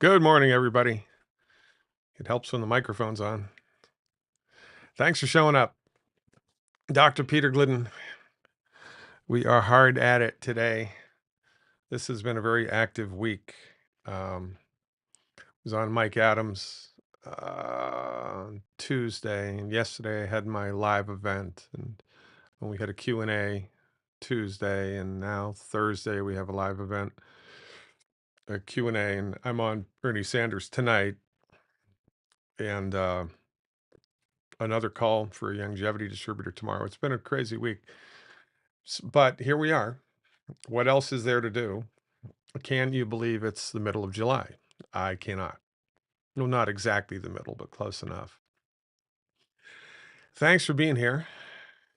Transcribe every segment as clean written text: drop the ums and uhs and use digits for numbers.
Good morning, everybody. It helps when the microphone's on. Thanks for showing up. Dr. Peter Glidden, we are hard at it today. This has been a very active week. Was on Mike Adams on Tuesday, and yesterday I had my live event, and we had a Q&A Tuesday, and now Thursday we have a live event, a Q&A, and I'm on Bernie Sanders tonight, and another call for a longevity distributor tomorrow. It's been a crazy week. But here we are. What else is there to do? Can you believe it's the middle of July? I cannot. No, not exactly the middle, but close enough. Thanks for being here.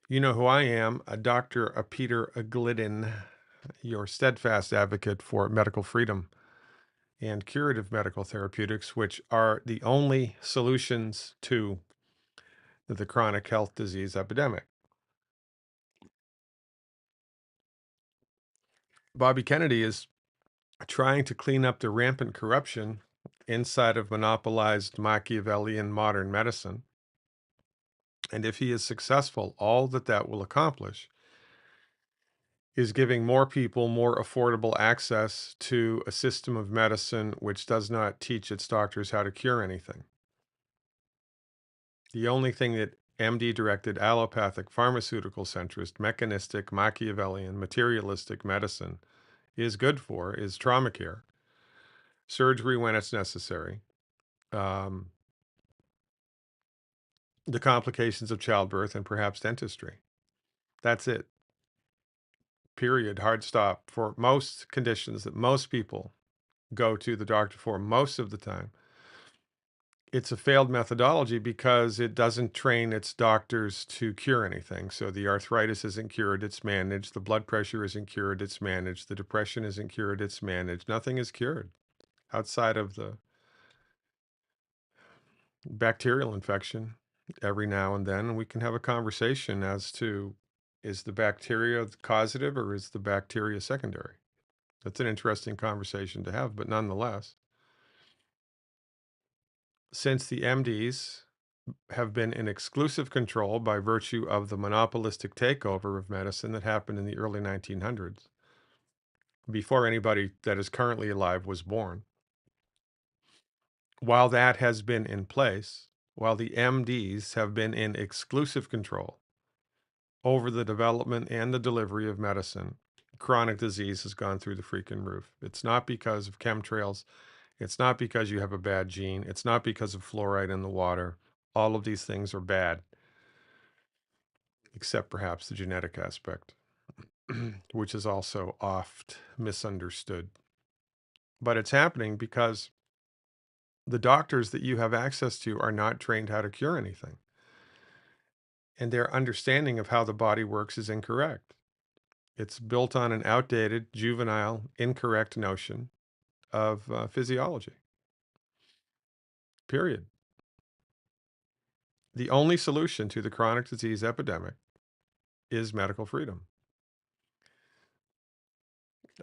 You know who I am, Dr. Peter Glidden, your steadfast advocate for medical freedom and curative medical therapeutics, which are the only solutions to the chronic health disease epidemic. Bobby Kennedy is trying to clean up the rampant corruption inside of monopolized Machiavellian modern medicine. And if he is successful, all that will accomplish is giving more people more affordable access to a system of medicine which does not teach its doctors how to cure anything. The only thing that MD-directed allopathic pharmaceutical centrist, mechanistic, Machiavellian, materialistic medicine is good for is trauma care, surgery when it's necessary, the complications of childbirth, and perhaps dentistry. That's it. Period. Hard stop for most conditions that most people go to the doctor for most of the time. It's a failed methodology because it doesn't train its doctors to cure anything. So the arthritis isn't cured, it's managed. The blood pressure isn't cured, it's managed. The depression isn't cured, it's managed. Nothing is cured outside of the bacterial infection every now and then. And we can have a conversation as to, is the bacteria causative or is the bacteria secondary? That's an interesting conversation to have, but nonetheless, since the MDs have been in exclusive control by virtue of the monopolistic takeover of medicine that happened in the early 1900s, before anybody that is currently alive was born, while that has been in place, while the MDs have been in exclusive control over the development and the delivery of medicine, chronic disease has gone through the freaking roof. It's not because of chemtrails. It's not because you have a bad gene. It's not because of fluoride in the water. All of these things are bad, except perhaps the genetic aspect, which is also oft misunderstood. But it's happening because the doctors that you have access to are not trained how to cure anything. And their understanding of how the body works is incorrect. It's built on an outdated, juvenile, incorrect notion of physiology. Period. The only solution to the chronic disease epidemic is medical freedom.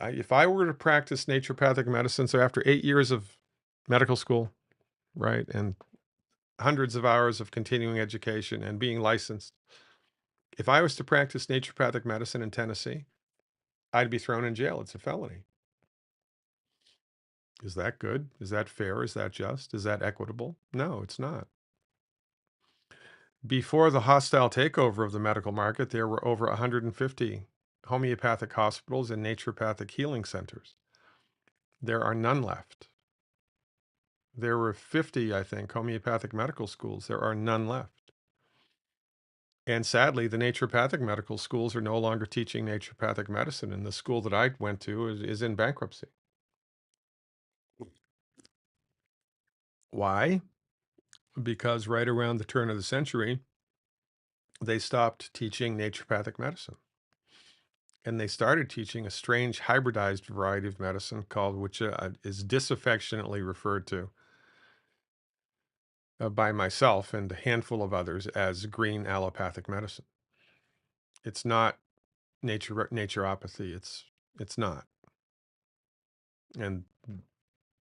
If I were to practice naturopathic medicine, so after 8 years of medical school, right, and hundreds of hours of continuing education and being licensed, if I was to practice naturopathic medicine in Tennessee, I'd be thrown in jail. It's a felony. Is that good? Is that fair? Is that just? Is that equitable? No, it's not. Before the hostile takeover of the medical market, there were over 150 homeopathic hospitals and naturopathic healing centers. There are none left. There were 50, I think, homeopathic medical schools. There are none left. And sadly, the naturopathic medical schools are no longer teaching naturopathic medicine. And the school that I went to is in bankruptcy. Why? Because right around the turn of the century, they stopped teaching naturopathic medicine. And they started teaching a strange hybridized variety of medicine called, which is disaffectionately referred to by myself and a handful of others as green allopathic medicine. It's not naturopathy. It's not. And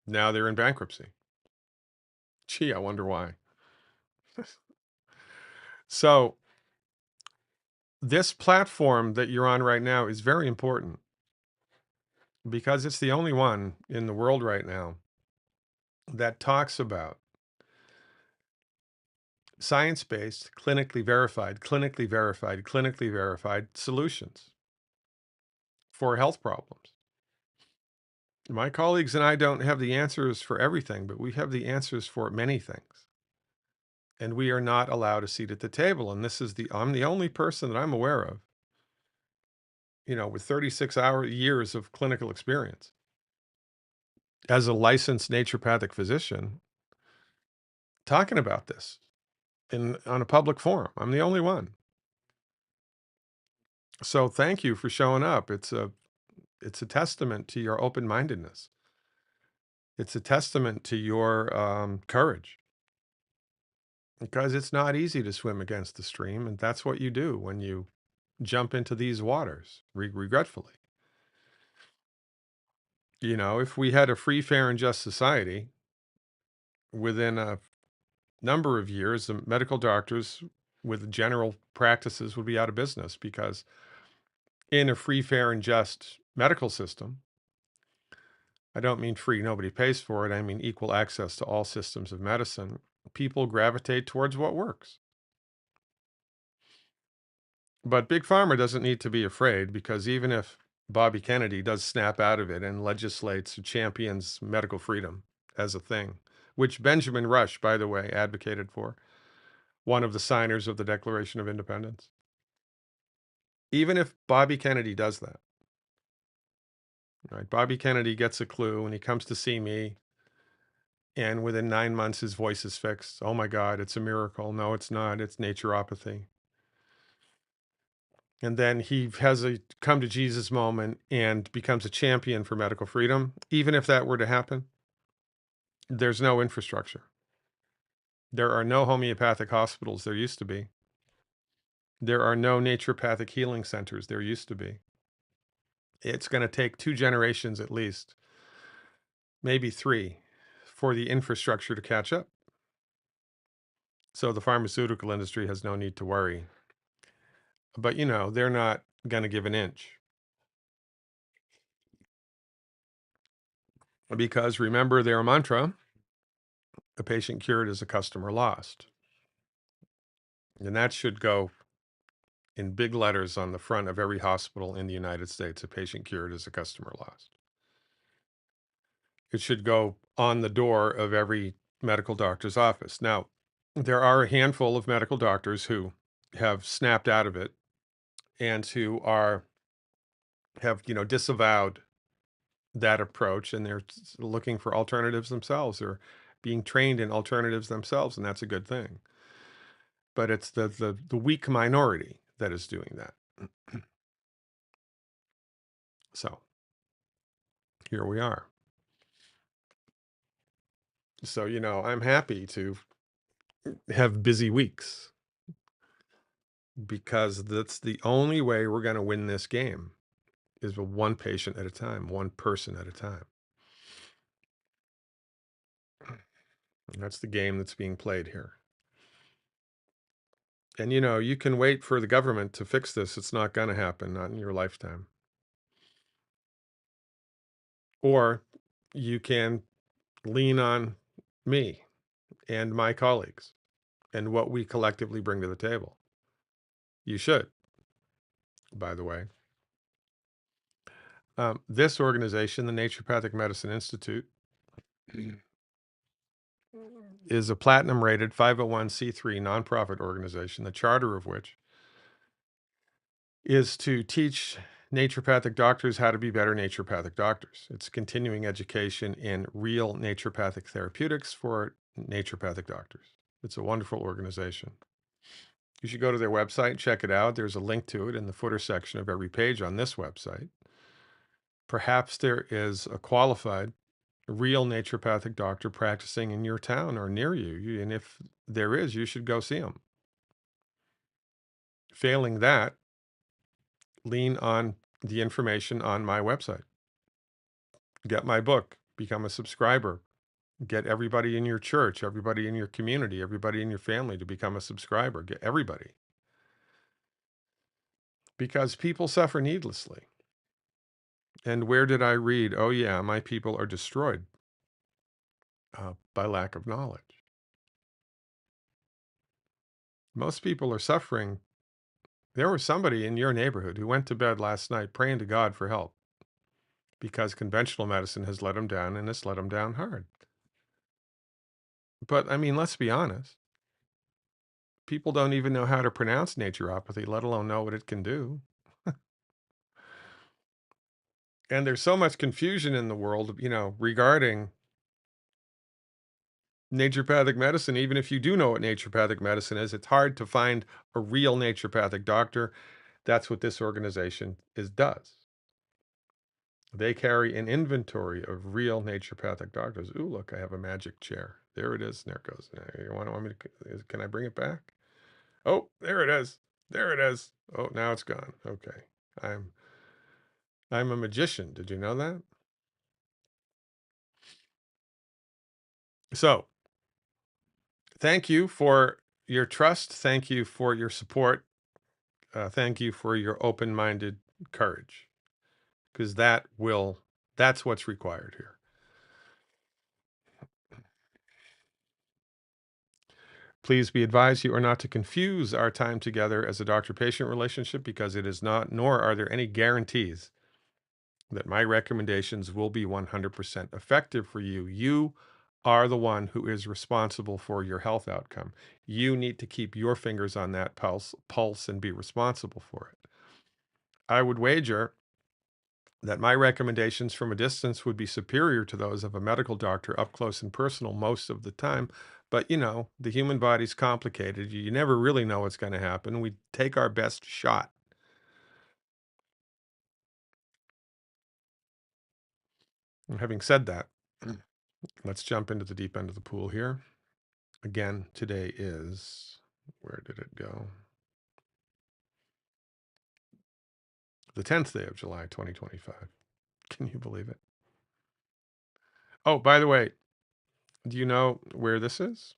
Now they're in bankruptcy. Gee, I wonder why. So, this platform that you're on right now is very important because it's the only one in the world right now that talks about science-based, clinically verified solutions for health problems. My colleagues and I don't have the answers for everything, but we have the answers for many things. And we are not allowed a seat at the table. And I'm the only person that I'm aware of, with 36 years of clinical experience as a licensed naturopathic physician talking about this on a public forum. I'm the only one. So thank you for showing up. It's a testament to your open-mindedness. It's a testament to your courage because it's not easy to swim against the stream. And that's what you do when you jump into these waters, regretfully. If we had a free, fair, and just society, within a number of years, the medical doctors with general practices would be out of business because in a free, fair, and just medical system, I don't mean free, nobody pays for it. I mean equal access to all systems of medicine. People gravitate towards what works. But Big Pharma doesn't need to be afraid because even if Bobby Kennedy does snap out of it and legislates or champions medical freedom as a thing, which Benjamin Rush, by the way, advocated for, one of the signers of the Declaration of Independence. Even if Bobby Kennedy does that, right? Bobby Kennedy gets a clue and he comes to see me, and within 9 months, his voice is fixed. Oh my God, it's a miracle. No, it's not. It's naturopathy. And then he has a come to Jesus moment and becomes a champion for medical freedom. Even if that were to happen, there's no infrastructure. There are no homeopathic hospitals. There used to be. There are no naturopathic healing centers. There used to be. It's going to take 2 generations at least, maybe 3, for the infrastructure to catch up. So the pharmaceutical industry has no need to worry. But, they're not going to give an inch. Because remember their mantra, a patient cured is a customer lost. And that should go in big letters on the front of every hospital in the United States. A patient cured is a customer lost. It should go on the door of every medical doctor's office. Now, there are a handful of medical doctors who have snapped out of it and who have disavowed that approach, and they're looking for alternatives themselves. They're being trained in alternatives themselves, and that's a good thing. But it's the weak minority that is doing that. So here we are. So, I'm happy to have busy weeks because that's the only way we're going to win this game is with one patient at a time, one person at a time. And that's the game that's being played here. And, you can wait for the government to fix this. It's not going to happen, not in your lifetime. Or you can lean on me and my colleagues and what we collectively bring to the table. You should, by the way. This organization, the Naturopathic Medicine Institute, is a platinum-rated 501c3 nonprofit organization, the charter of which is to teach naturopathic doctors how to be better naturopathic doctors. It's continuing education in real naturopathic therapeutics for naturopathic doctors. It's a wonderful organization. You should go to their website and check it out. There's a link to it in the footer section of every page on this website. Perhaps there is a qualified, real naturopathic doctor practicing in your town or near you. And if there is, you should go see them. Failing that, lean on the information on my website. Get my book, become a subscriber, Get everybody in your church, everybody in your community, everybody in your family to become a subscriber. Get everybody. Because people suffer needlessly. And where did I read? Oh, yeah, my people are destroyed by lack of knowledge. Most people are suffering. There was somebody in your neighborhood who went to bed last night praying to God for help because conventional medicine has let him down and it's let him down hard. But I mean, let's be honest. People don't even know how to pronounce naturopathy, let alone know what it can do. And there's so much confusion in the world, regarding naturopathic medicine. Even if you do know what naturopathic medicine is, it's hard to find a real naturopathic doctor. That's what this organization does. They carry an inventory of real naturopathic doctors. Ooh, look, I have a magic chair. There it is. There it goes. You want me to? Can I bring it back? Oh, there it is. There it is. Oh, now it's gone. Okay, I'm I'm a magician. Did you know that? So, thank you for your trust. Thank you for your support. Thank you for your open-minded courage, because that's what's required here. Please be advised you are not to confuse our time together as a doctor-patient relationship, because it is not, nor are there any guarantees that my recommendations will be 100% effective for you. You are the one who is responsible for your health outcome. You need to keep your fingers on that pulse and be responsible for it. I would wager that my recommendations from a distance would be superior to those of a medical doctor up close and personal most of the time. But the human body's complicated. You never really know what's going to happen. We take our best shot. And having said that, let's jump into the deep end of the pool here. Again, today is, where did it go? The 10th day of July, 2025. Can you believe it? Oh, by the way, do you know where this is?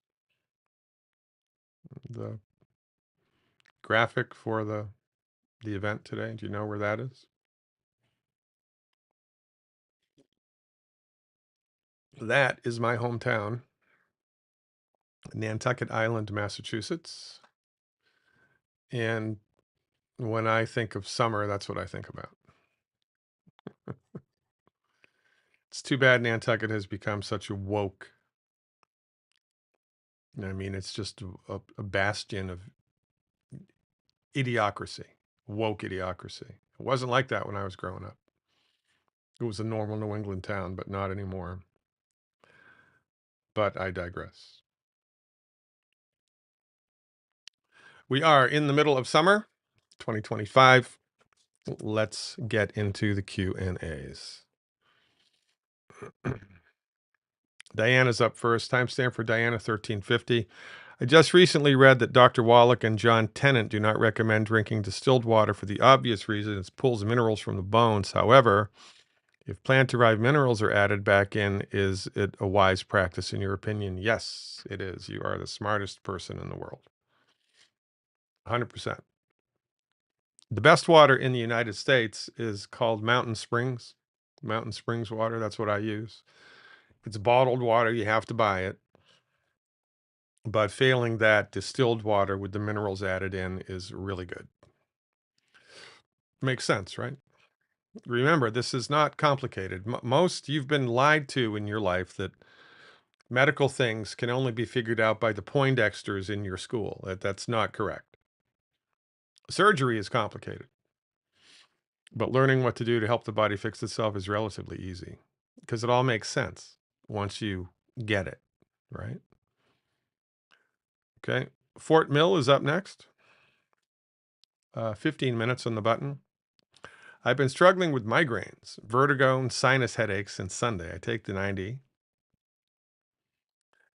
The graphic for the event today. Do you know where that is? That is my hometown, Nantucket Island, Massachusetts. And when I think of summer, that's what I think about. It's too bad Nantucket has become such a woke. I mean, it's just a bastion of idiocracy, woke idiocracy. It wasn't like that when I was growing up. It was a normal New England town, but not anymore. But I digress. We are in the middle of summer, 2025. Let's get into the Q&As. Diana's up first. Timestamp for Diana 1350. I just recently read that Dr. Wallach and John Tennant do not recommend drinking distilled water for the obvious reason it pulls minerals from the bones. However, if plant-derived minerals are added back in, is it a wise practice in your opinion? Yes, it is. You are the smartest person in the world. 100%. The best water in the United States is called Mountain Springs. Mountain Springs water, that's what I use. It's bottled water, you have to buy it. But failing that, distilled water with the minerals added in is really good. Makes sense, right? Remember, this is not complicated. Most you've been lied to in your life that medical things can only be figured out by the Poindexters in your school. That's not correct. Surgery is complicated, but learning what to do to help the body fix itself is relatively easy because it all makes sense once you get it, right? Okay. Fort Mill is up next. 15 minutes on the button. I've been struggling with migraines, vertigo, and sinus headaches since Sunday. I take the 90.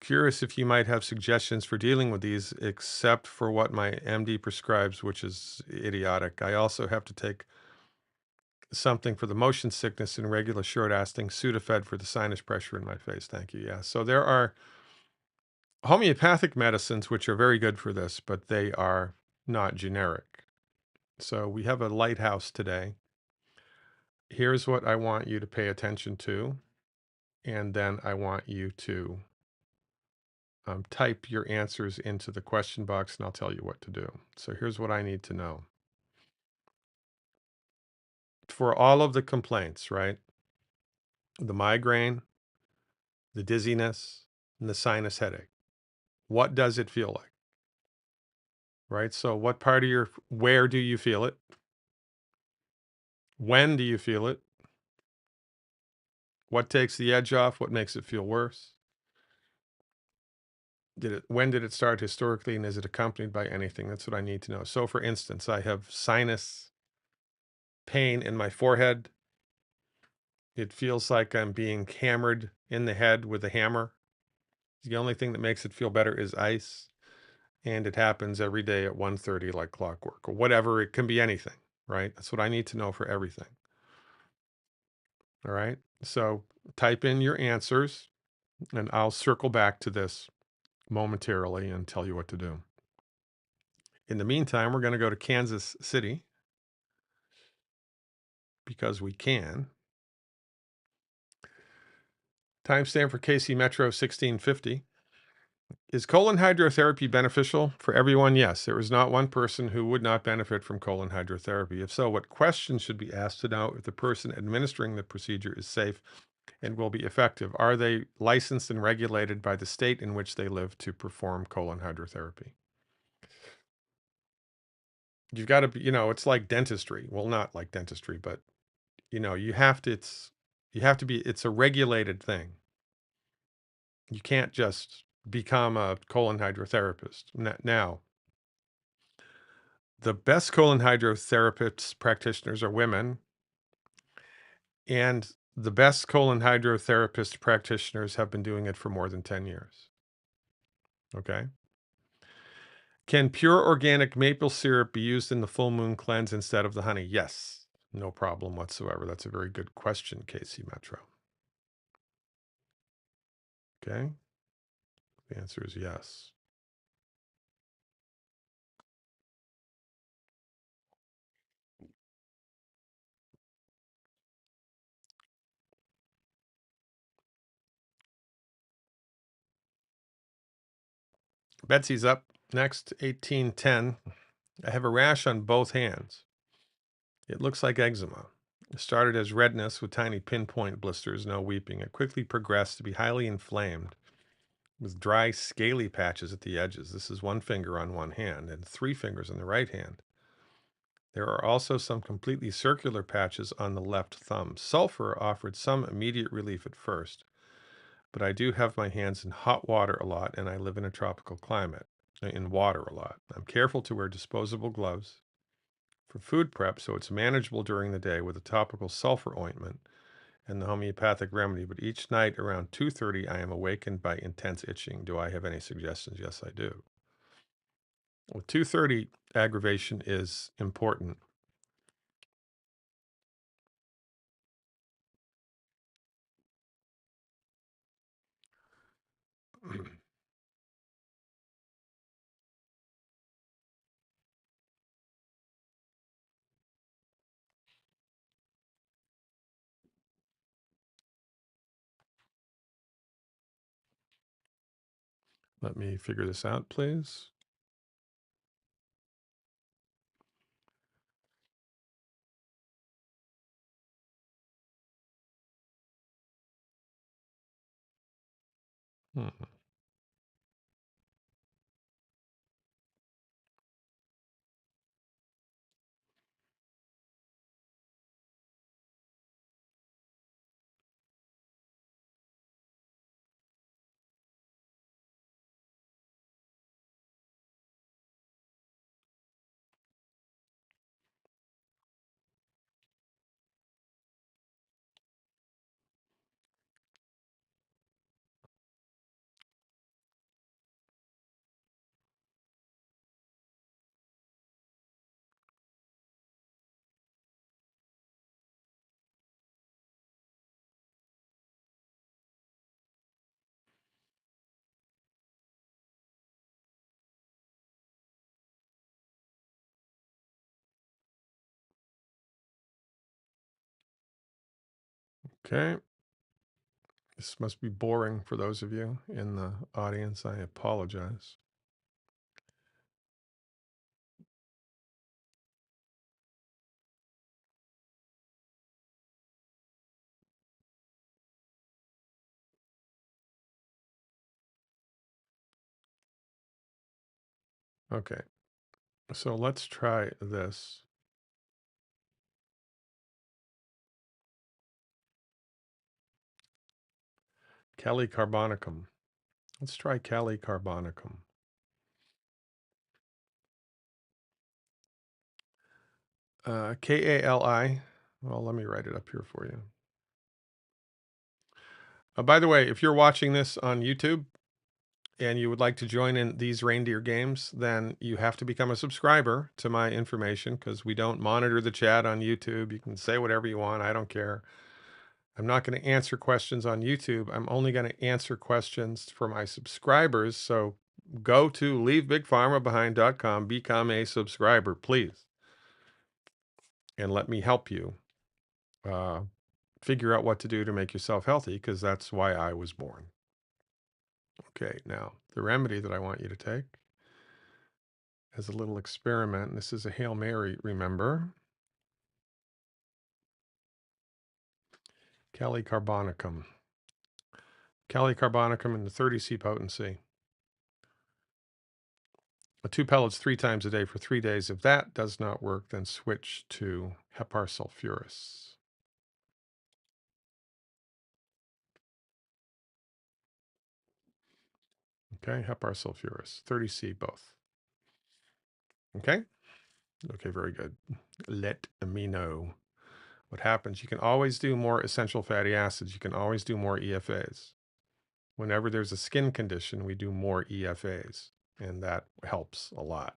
Curious if you might have suggestions for dealing with these, except for what my MD prescribes, which is idiotic. I also have to take something for the motion sickness and regular short-acting Sudafed for the sinus pressure in my face. Thank you. Yeah. So there are homeopathic medicines which are very good for this, but they are not generic. So we have a lighthouse today. Here's what I want you to pay attention to, and then I want you to type your answers into the question box, and I'll tell you what to do. So here's what I need to know. For all of the complaints, right? The migraine, the dizziness, and the sinus headache. What does it feel like? Right? So what part of where do you feel it? When do you feel it? What takes the edge off? What makes it feel worse? When did it start historically, and is it accompanied by anything? That's what I need to know. So for instance, I have sinus pain in my forehead. It feels like I'm being hammered in the head with a hammer. The only thing that makes it feel better is ice. And it happens every day at 1:30 like clockwork, or whatever. It can be anything, right? That's what I need to know for everything. All right. So type in your answers, and I'll circle back to this momentarily and tell you what to do. In the meantime, we're going to go to Kansas City because we can. Timestamp for KC Metro 1650. Is colon hydrotherapy beneficial for everyone? Yes. There is not one person who would not benefit from colon hydrotherapy. If so, what questions should be asked to know if the person administering the procedure is safe and will be effective? Are they licensed and regulated by the state in which they live to perform colon hydrotherapy? You've got to be, it's like dentistry. Well, not like dentistry, but it's a regulated thing. You can't just become a colon hydrotherapist. Now, the best colon hydrotherapists practitioners are women, and the best colon hydrotherapist practitioners have been doing it for more than 10 years. Okay. Can pure organic maple syrup be used in the full moon cleanse instead of the honey? Yes. No problem whatsoever. That's a very good question, KC Metro. Okay. The answer is yes. Betsy's up next, 1810. I have a rash on both hands. It looks like eczema. It started as redness with tiny pinpoint blisters, no weeping. It quickly progressed to be highly inflamed with dry, scaly patches at the edges. This is one finger on one hand and three fingers on the right hand. There are also some completely circular patches on the left thumb. Sulfur offered some immediate relief at first, but I do have my hands in hot water a lot, and I live in a tropical climate, in water a lot. I'm careful to wear disposable gloves for food prep, so it's manageable during the day with a topical sulfur ointment and the homeopathic remedy. But each night around 2:30, I am awakened by intense itching. Do I have any suggestions? Yes, I do. Well, 2:30 aggravation is important. Let me figure this out, please. Hmm. Okay. This must be boring for those of you in the audience. I apologize. Okay. So let's try this. Kali carbonicum. Let's try Kali carbonicum. Kali. Well, let me write it up here for you. By the way, if you're watching this on YouTube and you would like to join in these reindeer games, then you have to become a subscriber to my information because we don't monitor the chat on YouTube. You can say whatever you want. I don't care. I'm not going to answer questions on YouTube. I'm only going to answer questions for my subscribers. So go to leavebigpharmabehind.com, become a subscriber, please, and let me help you uh, figure out what to do to make yourself healthy because that's why I was born. Okay, now the remedy that I want you to take as a little experiment, and this is a Hail Mary, remember? Kali carbonicum. Kali carbonicum in the 30C potency. 2 pellets 3 times a day for 3 days. If that does not work, then switch to hepar sulfurous. Okay, hepar sulfurous, 30C both. Okay? Okay, very good. Let me know what happens. You can always do more essential fatty acids. You can always do more EFAs. Whenever there's a skin condition, we do more EFAs, and that helps a lot.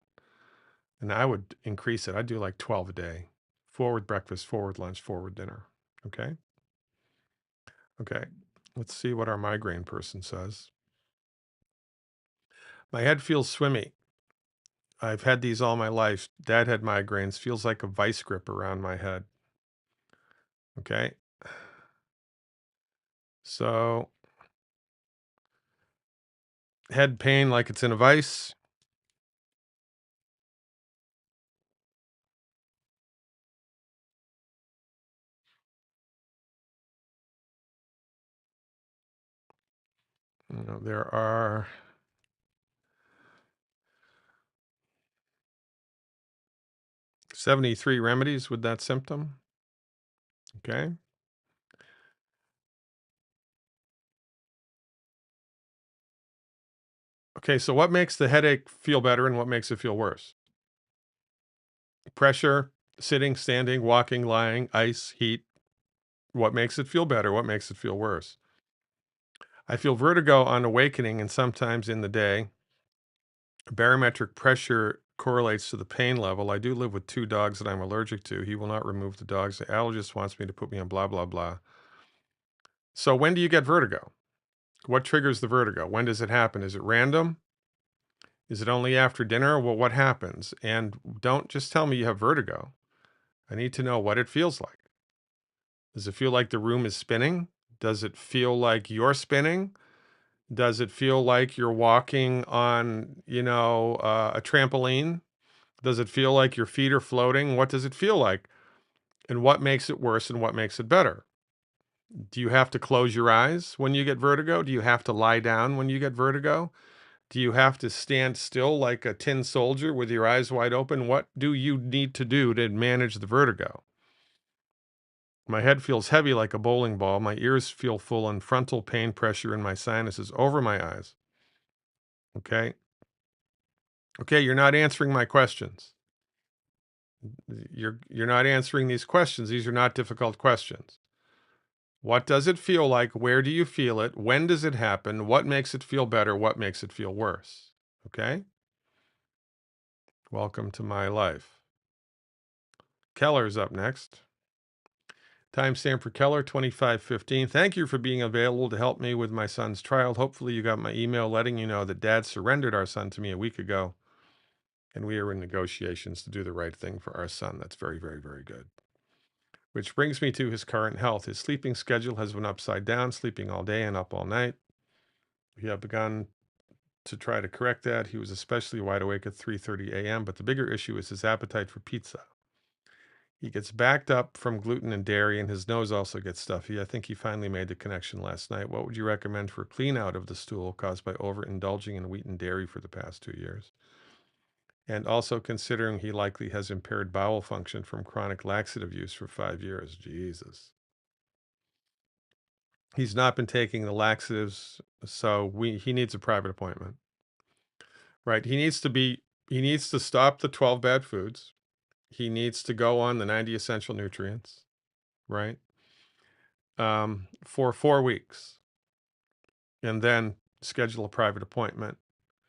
And I would increase it. I'd do like 12 a day. Forward breakfast, forward lunch, forward dinner. Okay? Okay. Let's see what our migraine person says. My head feels swimmy. I've had these all my life. Dad had migraines. Feels like a vice grip around my head. Okay. So, head pain like it's in a vice. You know, there are 73 remedies with that symptom. Okay. Okay. So, what makes the headache feel better and what makes it feel worse? Pressure, sitting, standing, walking, lying, ice, heat. What makes it feel better? What makes it feel worse? I feel vertigo on awakening and sometimes in the day. Barometric pressure correlates to the pain level. I do live with 2 dogs that I'm allergic to. He will not remove the dogs. The allergist wants me to put me on blah, blah, blah. So when do you get vertigo? What triggers the vertigo? When does it happen? Is it random? Is it only after dinner? Well, what happens? And don't just tell me you have vertigo. I need to know what it feels like. Does it feel like the room is spinning? Does it feel like you're spinning? Does it feel like you're walking on, a trampoline? Does it feel like your feet are floating? What does it feel like? And what makes it worse and what makes it better? Do you have to close your eyes when you get vertigo? Do you have to lie down when you get vertigo? Do you have to stand still like a tin soldier with your eyes wide open? What do you need to do to manage the vertigo? My head feels heavy like a bowling ball. My ears feel full and frontal pain pressure in my sinuses over my eyes. Okay. Okay, you're not answering my questions. You're not answering these questions. These are not difficult questions. What does it feel like? Where do you feel it? When does it happen? What makes it feel better? What makes it feel worse? Okay? Welcome to my life. Keller's up next. Timestamp for Keller 2515. Thank you for being available to help me with my son's trial. Hopefully, you got my email letting you know that Dad surrendered our son to me a week ago, and we are in negotiations to do the right thing for our son. That's very, very, very good. Which brings me to his current health. His sleeping schedule has been upside down, sleeping all day and up all night. We have begun to try to correct that. He was especially wide awake at 3:30 a.m., but the bigger issue is his appetite for pizza. He gets backed up from gluten and dairy, and his nose also gets stuffy. I think he finally made the connection last night. What would you recommend for clean out of the stool caused by overindulging in wheat and dairy for the past 2 years? And also considering he likely has impaired bowel function from chronic laxative use for 5 years. Jesus. He's not been taking the laxatives, so he needs a private appointment. Right? He needs to stop the 12 bad foods. He needs to go on the 90 essential nutrients, right? For 4 weeks, and then schedule a private appointment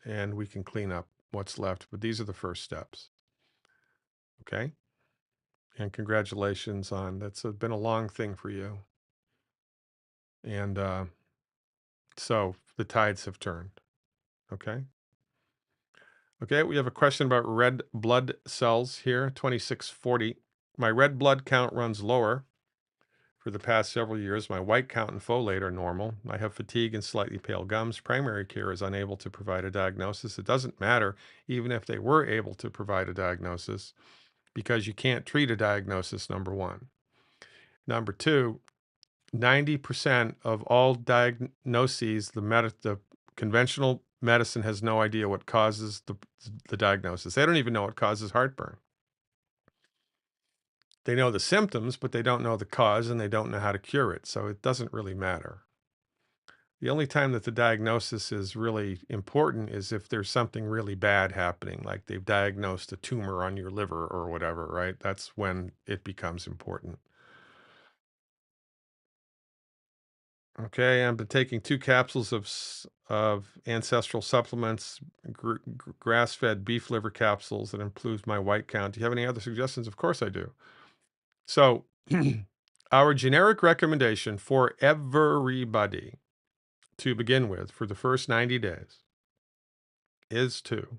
and we can clean up what's left. But these are the first steps. Okay? And congratulations on that's been a long thing for you. And so the tides have turned. Okay? Okay, we have a question about red blood cells here, 2640. My red blood count runs lower for the past several years. My white count and folate are normal. I have fatigue and slightly pale gums. Primary care is unable to provide a diagnosis. It doesn't matter even if they were able to provide a diagnosis because you can't treat a diagnosis, number one. Number two, 90% of all diagnoses, the conventional medicine has no idea what causes the diagnosis. They don't even know what causes heartburn. They know the symptoms, but they don't know the cause and they don't know how to cure it. So it doesn't really matter. The only time that the diagnosis is really important is if there's something really bad happening, like they've diagnosed a tumor on your liver or whatever, right? That's when it becomes important. Okay, I've been taking 2 capsules of ancestral supplements, grass-fed beef liver capsules that improves my white count. Do you have any other suggestions? Of course I do. So, our generic recommendation for everybody to begin with for the first 90 days is to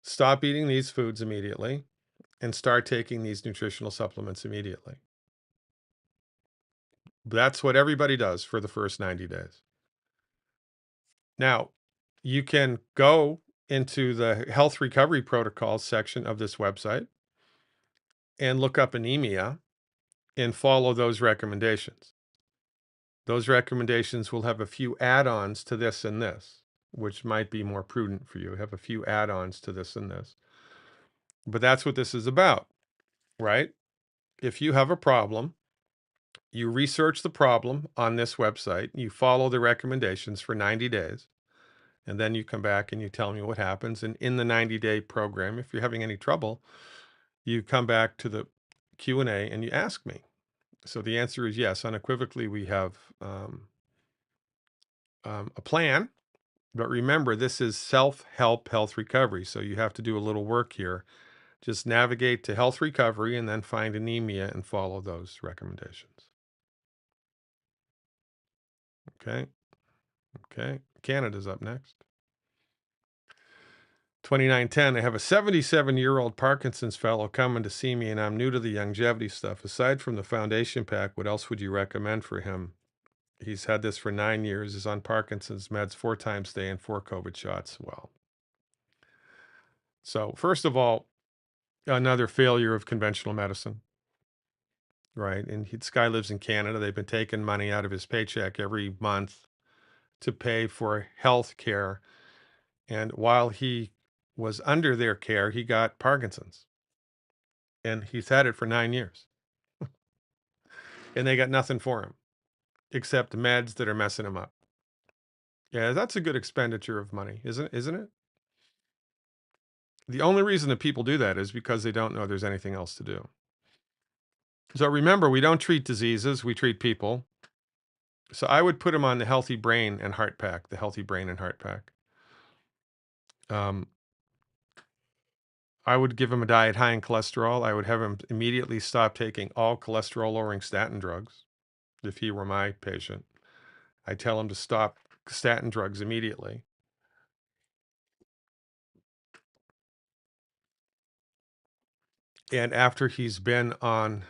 stop eating these foods immediately and start taking these nutritional supplements immediately. That's what everybody does for the first 90 days. Now, you can go into the health recovery protocols section of this website and look up anemia and follow those recommendations. Those recommendations will have a few add-ons to this and this, which might be more prudent for you. Have a few add-ons to this and this. But that's what this is about, right? If you have a problem, you research the problem on this website, you follow the recommendations for 90 days, and then you come back and you tell me what happens. And in the 90-day program, if you're having any trouble, you come back to the Q&A and you ask me. So the answer is yes. Unequivocally, we have a plan. But remember, this is self-help health recovery. So you have to do a little work here. Just navigate to health recovery and then find anemia and follow those recommendations. Okay. Okay. Canada's up next. 2910, I have a 77-year-old Parkinson's fellow coming to see me, and I'm new to the longevity stuff. Aside from the foundation pack, what else would you recommend for him? He's had this for 9 years, is on Parkinson's meds 4 times a day and 4 COVID shots. Well, so first of all, another failure of conventional medicine, right? And this guy lives in Canada. They've been taking money out of his paycheck every month to pay for health care. And while he was under their care, he got Parkinson's. And he's had it for 9 years. And they got nothing for him except meds that are messing him up. Yeah, that's a good expenditure of money, isn't it? The only reason that people do that is because they don't know there's anything else to do. So remember, we don't treat diseases, we treat people. So I would put him on the Healthy Brain and Heart Pack, the Healthy Brain and Heart Pack. I would give him a diet high in cholesterol. I would have him immediately stop taking all cholesterol-lowering statin drugs if he were my patient. I tell him to stop statin drugs immediately. And after he's been on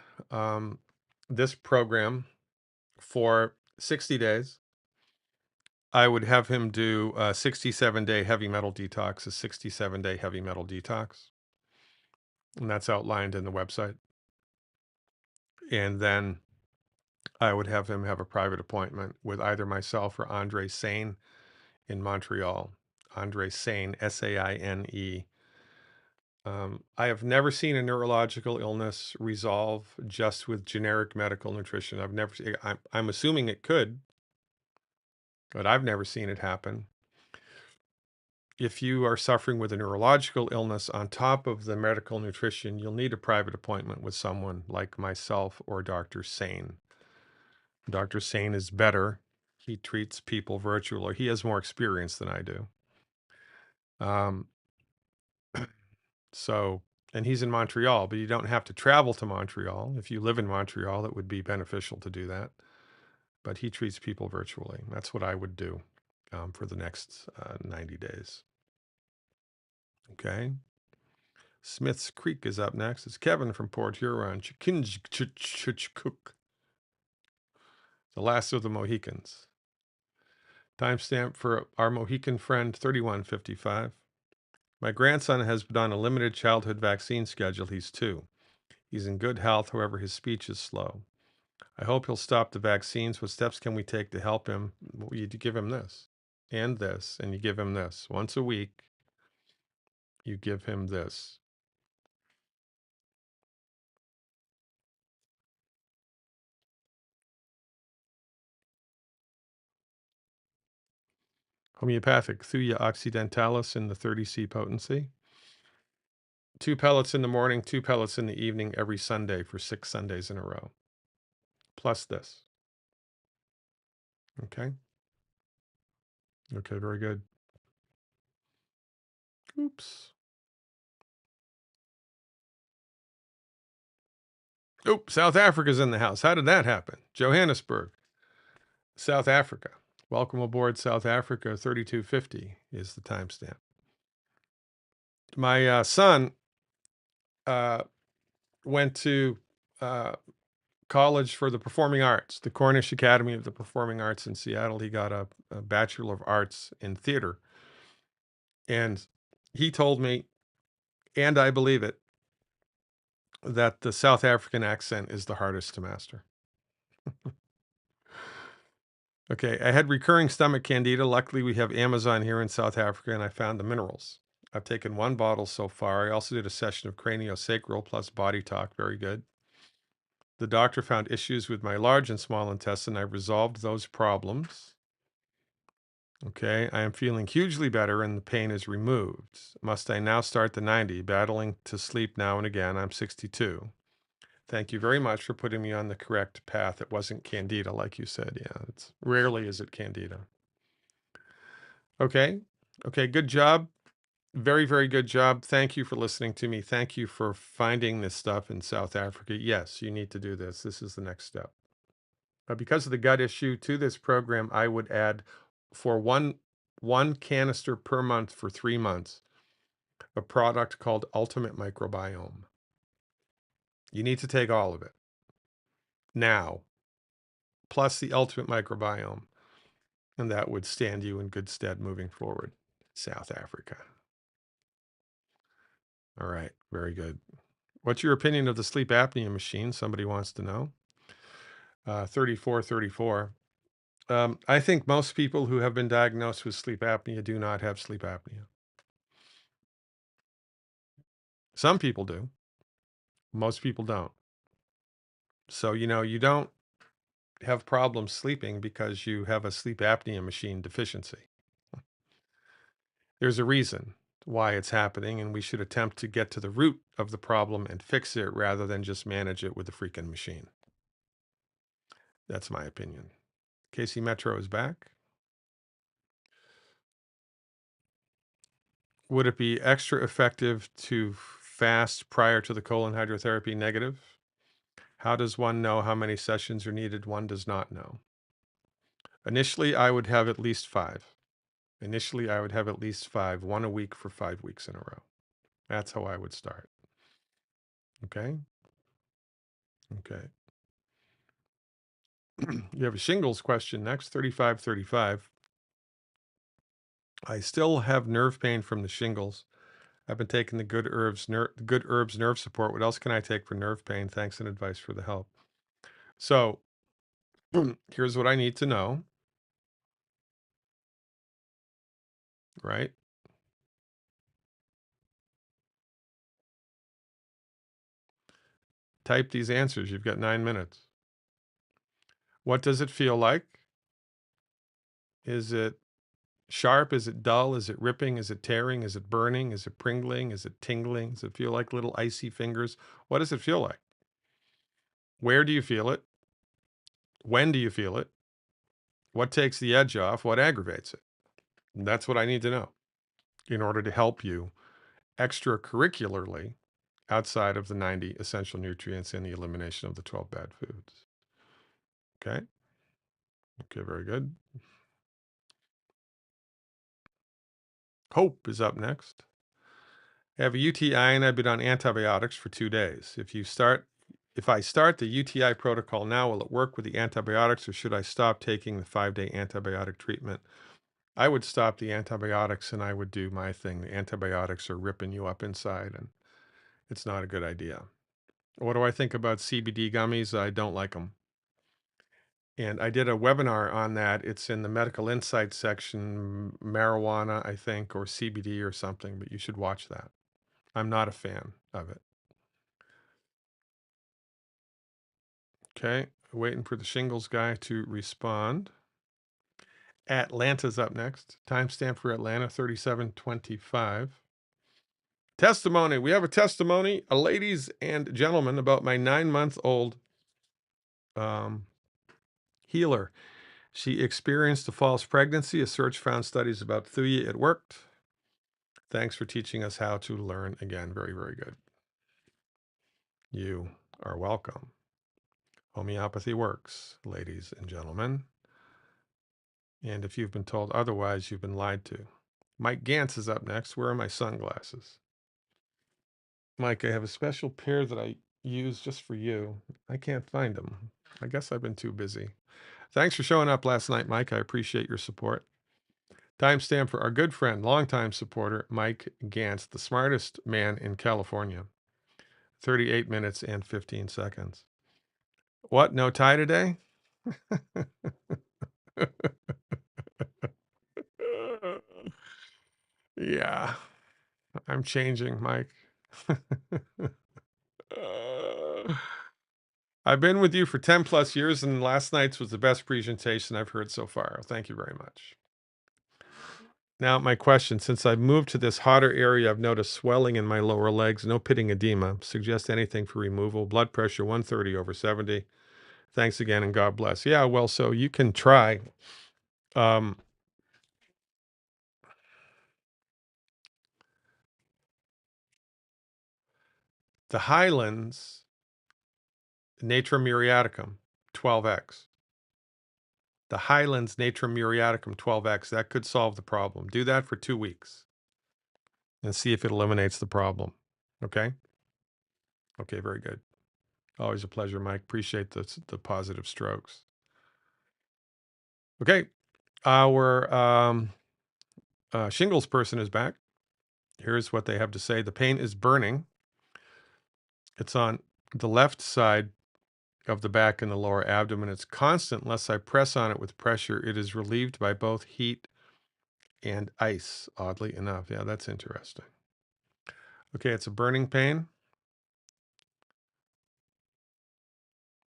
this program for 60 days, I would have him do a 67-day heavy metal detox, a 67-day heavy metal detox. And that's outlined in the website. And then I would have him have a private appointment with either myself or Andre Sain in Montreal. Andre Sain, Saine. I have never seen a neurological illness resolve just with generic medical nutrition. I've never. I'm assuming it could, but I've never seen it happen. If you are suffering with a neurological illness on top of the medical nutrition, you'll need a private appointment with someone like myself or Dr. Sain. Dr. Sain is better. He treats people virtually. He has more experience than I do. Um, so, and he's in Montreal, but you don't have to travel to Montreal. If you live in Montreal, it would be beneficial to do that. But he treats people virtually. That's what I would do for the next 90 days. Okay. Smith's Creek is up next. It's Kevin from Port Huron. Cook, the last of the Mohicans. Timestamp for our Mohican friend 3155. My grandson has been on a limited childhood vaccine schedule. He's 2. He's in good health, however, his speech is slow. I hope he'll stop the vaccines. What steps can we take to help him? Well, you give him this, and you give him this. Once a week, you give him this. Homeopathic, Thuja occidentalis in the 30C potency. 2 pellets in the morning, 2 pellets in the evening every Sunday for 6 Sundays in a row. Plus this. Okay. Okay, very good. Oops. Oh, South Africa's in the house. How did that happen? Johannesburg, South Africa. Welcome aboard, South Africa. 3250 is the timestamp. My son uh, went to college for the performing arts, the Cornish Academy of the Performing Arts in Seattle. He got a Bachelor of Arts in Theater. And he told me, and I believe it, that the South African accent is the hardest to master. Okay, I had recurring stomach candida. Luckily, we have Amazon here in South Africa, and I found the minerals. I've taken 1 bottle so far. I also did a session of craniosacral plus body talk. Very good. The doctor found issues with my large and small intestine. I've resolved those problems. Okay, I am feeling hugely better and the pain is removed. Must I now start the 90, battling to sleep now and again? I'm 62. Thank you very much for putting me on the correct path. It wasn't candida, like you said. Yeah, it's rarely is it candida. Okay. Okay, good job. Very, very good job. Thank you for listening to me. Thank you for finding this stuff in South Africa. Yes, you need to do this. This is the next step. Because of the gut issue to this program, I would add for one canister per month for 3 months, a product called Ultimate Microbiome. You need to take all of it now, plus the Ultimate Microbiome, and that would stand you in good stead moving forward. South Africa. All right, very good. What's your opinion of the sleep apnea machine? Somebody wants to know. 3434. I think most people who have been diagnosed with sleep apnea do not have sleep apnea. Some people do. Most people don't. So, you don't have problems sleeping because you have a sleep apnea machine deficiency. There's a reason why it's happening, and we should attempt to get to the root of the problem and fix it rather than just manage it with the freaking machine. That's my opinion. Casey Metro is back. Would it be extra effective to fast prior to the colon hydrotherapy? Negative. How does one know how many sessions are needed? One does not know. Initially, I would have at least 5. Initially, I would have at least 5, 1 a week for 5 weeks in a row. That's how I would start. Okay. Okay. You have a shingles question next, 3535. I still have nerve pain from the shingles. I've been taking the good herbs nerve support. What else can I take for nerve pain? Thanks and advice for the help. So here's what I need to know, right? Type these answers. You've got 9 minutes. What does it feel like? Is it sharp? Is it dull? Is it ripping? Is it tearing? Is it burning? Is it pringling? Is it tingling? Does it feel like little icy fingers? What does it feel like? Where do you feel it? When do you feel it? What takes the edge off? What aggravates it? And that's what I need to know in order to help you extracurricularly outside of the 90 essential nutrients and the elimination of the 12 bad foods. Okay. Okay. Very good. Hope is up next. I have a UTI and I've been on antibiotics for 2 days. If I start the UTI protocol now, will it work with the antibiotics or should I stop taking the 5-day antibiotic treatment? I would stop the antibiotics and I would do my thing. The antibiotics are ripping you up inside and it's not a good idea. What do I think about CBD gummies? I don't like them. And I did a webinar on that. It's in the medical insights section, marijuana, I think, or CBD or something, but you should watch that. I'm not a fan of it. Okay, waiting for the shingles guy to respond. Atlanta's up next. Timestamp for Atlanta, 3725. Testimony. We have a testimony, ladies and gentlemen, about my 9-month-old um, healer. She experienced a false pregnancy. A search found studies about Thuya. It worked. Thanks for teaching us how to learn again. Very, very good. You are welcome. Homeopathy works, ladies and gentlemen. And if you've been told otherwise, you've been lied to. Mike Gantz is up next. Where are my sunglasses? Mike, I have a special pair that I use just for you. I can't find them. I guess I've been too busy. Thanks for showing up last night, Mike. I appreciate your support. Timestamp for our good friend, longtime supporter, Mike Gantz, the smartest man in California. 38 minutes and 15 seconds. What? No tie today? Yeah, I'm changing, Mike. I've been with you for 10 plus years, and last night's was the best presentation I've heard so far. Thank you very much. Now, my question, since I've moved to this hotter area, I've noticed swelling in my lower legs, no pitting edema. Suggest anything for removal. Blood pressure 130/70. Thanks again, and God bless. Yeah, well, so you can try. Um, the Highlands Natrum muriaticum 12x. The Highlands Natrum muriaticum 12x. That could solve the problem. Do that for 2 weeks and see if it eliminates the problem. Okay? Okay, very good. Always a pleasure, Mike. Appreciate the positive strokes. Okay, our shingles person is back. Here's what they have to say. The pain is burning. It's on the left side of the back and the lower abdomen. It's constant unless I press on it with pressure. It is relieved by both heat and ice, oddly enough. Yeah, that's interesting. Okay, it's a burning pain.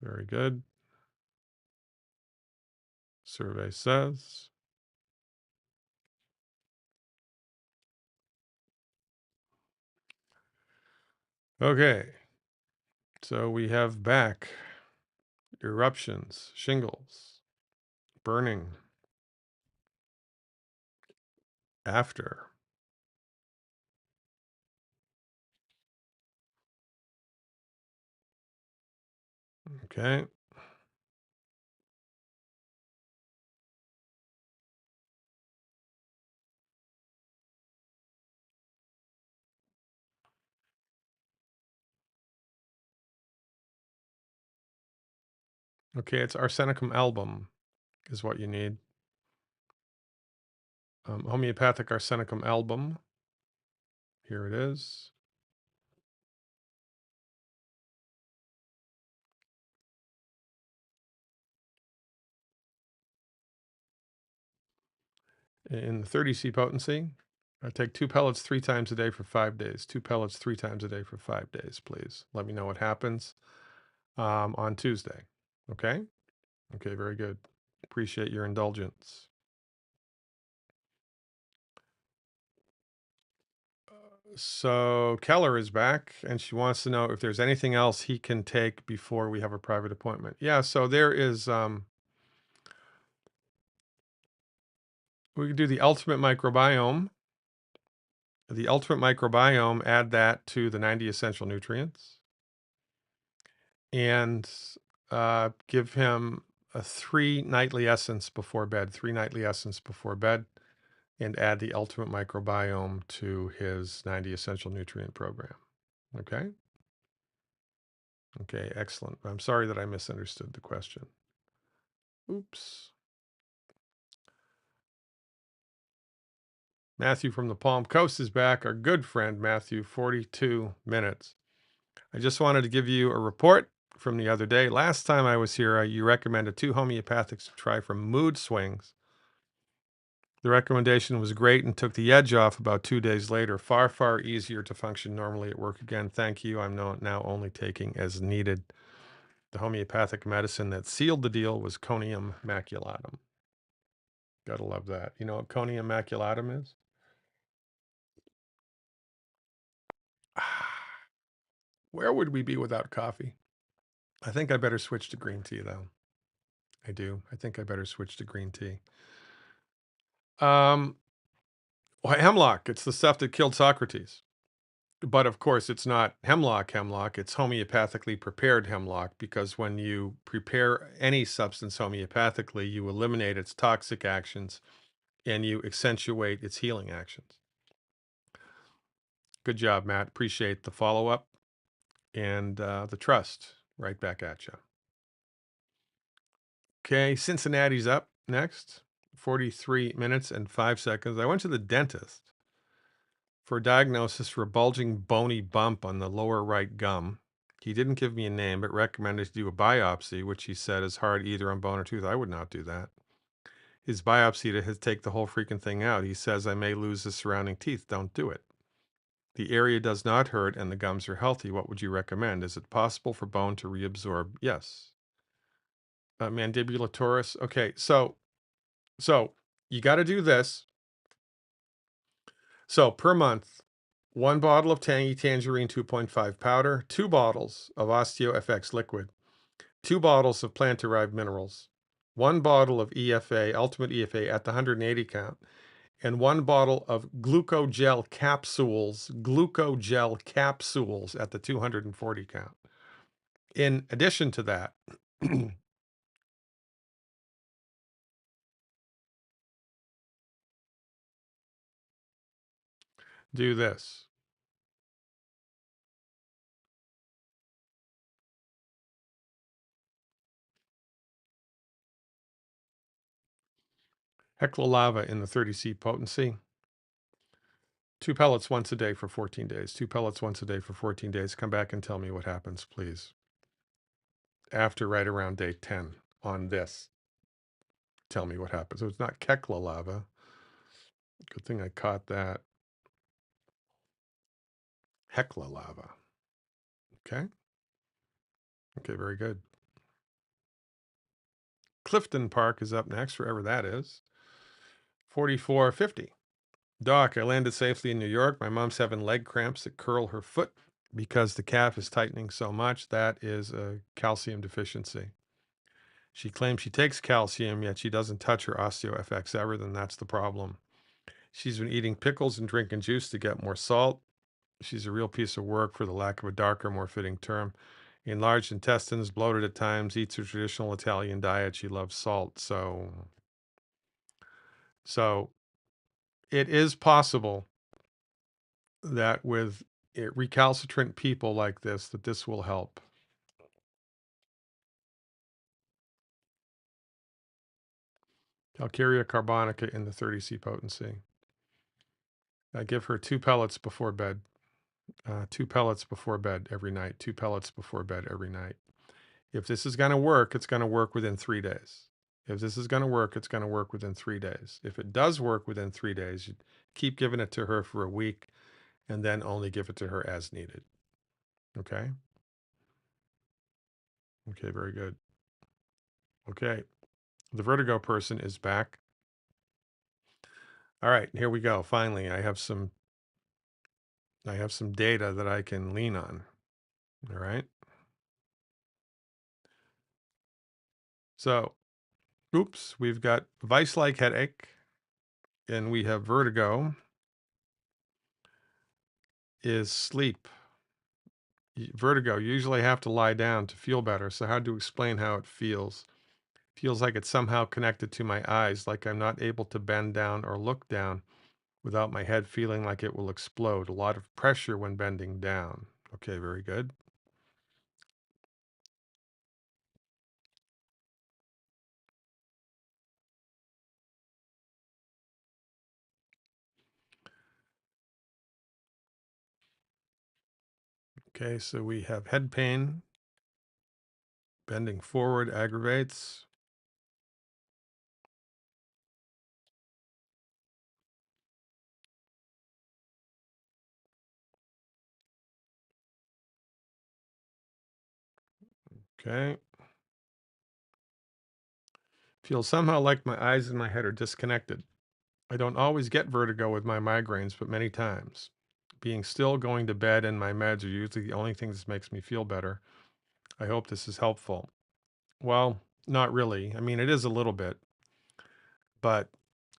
Very good. Survey says. Okay, so we have back eruptions, shingles, burning after. Okay. Okay, it's arsenicum album is what you need. Homeopathic arsenicum album. Here it is. In the 30C potency. I take 2 pellets 3 times a day for 5 days. 2 pellets 3 times a day for 5 days, please. Let me know what happens on Tuesday. Okay? Okay, very good. Appreciate your indulgence. So Keller is back and she wants to know if there's anything else he can take before we have a private appointment. Yeah, so there is we could do the ultimate microbiome. The ultimate microbiome, add that to the 90 essential nutrients and give him a 3 nightly essence before bed, 3 nightly essence before bed, and add the ultimate microbiome to his 90 essential nutrient program. Okay? Okay, excellent. I'm sorry that I misunderstood the question. Oops. Matthew from the Palm Coast is back. Our good friend, Matthew, 42 minutes. I just wanted to give you a report from the other day. Last time I was here, you recommended 2 homeopathics to try for mood swings. The recommendation was great and took the edge off about 2 days later. Far, far easier to function normally at work again. Thank you. I'm now only taking as needed. The homeopathic medicine that sealed the deal was Conium maculatum. Gotta love that. You know what Conium maculatum is? Where would we be without coffee? I think I better switch to green tea, though. I do. I think I better switch to green tea. Well, hemlock. It's the stuff that killed Socrates. But of course, it's not hemlock. It's homeopathically prepared hemlock because when you prepare any substance homeopathically, you eliminate its toxic actions and you accentuate its healing actions. Good job, Matt. Appreciate the follow up and the trust. Right back at you. Okay, Cincinnati's up next. 43 minutes and 5 seconds. I went to the dentist for a diagnosis for a bulging bony bump on the lower right gum. He didn't give me a name, but recommended to do a biopsy, which he said is hard either on bone or tooth. I would not do that. His biopsy to take the whole freaking thing out. He says I may lose the surrounding teeth. Don't do it. The area does not hurt and the gums are healthy. What would you recommend? Is it possible for bone to reabsorb? Yes. Mandibular torus. Okay, so you got to do this. So per month, 1 bottle of Tangy Tangerine 2.5 powder, 2 bottles of Osteo FX liquid, 2 bottles of plant-derived minerals, 1 bottle of EFA, Ultimate EFA at the 180 count, and 1 bottle of glucogel capsules at the 240 count. In addition to that, do this. Hecla lava in the 30C potency. 2 pellets once a day for 14 days. 2 pellets once a day for 14 days. Come back and tell me what happens, please. After right around day 10 on this. Tell me what happens. So it's not Hecla lava. Good thing I caught that. Hecla lava. Okay. Okay, very good. Clifton Park is up next, wherever that is. 4450. Doc, I landed safely in New York. My mom's having leg cramps that curl her foot because the calf is tightening so much. That is a calcium deficiency. She claims she takes calcium, yet she doesn't touch her OsteoFX ever, then that's the problem. She's been eating pickles and drinking juice to get more salt. She's a real piece of work, for the lack of a darker, more fitting term. Enlarged intestines, bloated at times, eats a traditional Italian diet. She loves salt. So it is possible that with recalcitrant people like this, that this will help. Calcarea carbonica in the 30C potency. I give her 2 pellets before bed. 2 pellets before bed every night. 2 pellets before bed every night. If this is going to work, it's going to work within 3 days. If this is going to work, it's going to work within 3 days. If it does work within 3 days, you keep giving it to her for a week and then only give it to her as needed. Okay? Okay, very good. Okay. The vertigo person is back. All right, here we go. Finally, I have some data that I can lean on. All right? So, oops, we've got vice-like headache and we have vertigo. Is sleep. Vertigo, you usually have to lie down to feel better. So how do you explain how it feels? Feels like it's somehow connected to my eyes, like I'm not able to bend down or look down without my head feeling like it will explode. A lot of pressure when bending down. Okay, very good. Okay, so we have head pain. Bending forward aggravates. Okay. Feels somehow like my eyes and my head are disconnected. I don't always get vertigo with my migraines, but many times. Being still, going to bed, and my meds are usually the only thing that makes me feel better. I hope this is helpful. Well, not really. I mean, it is a little bit, but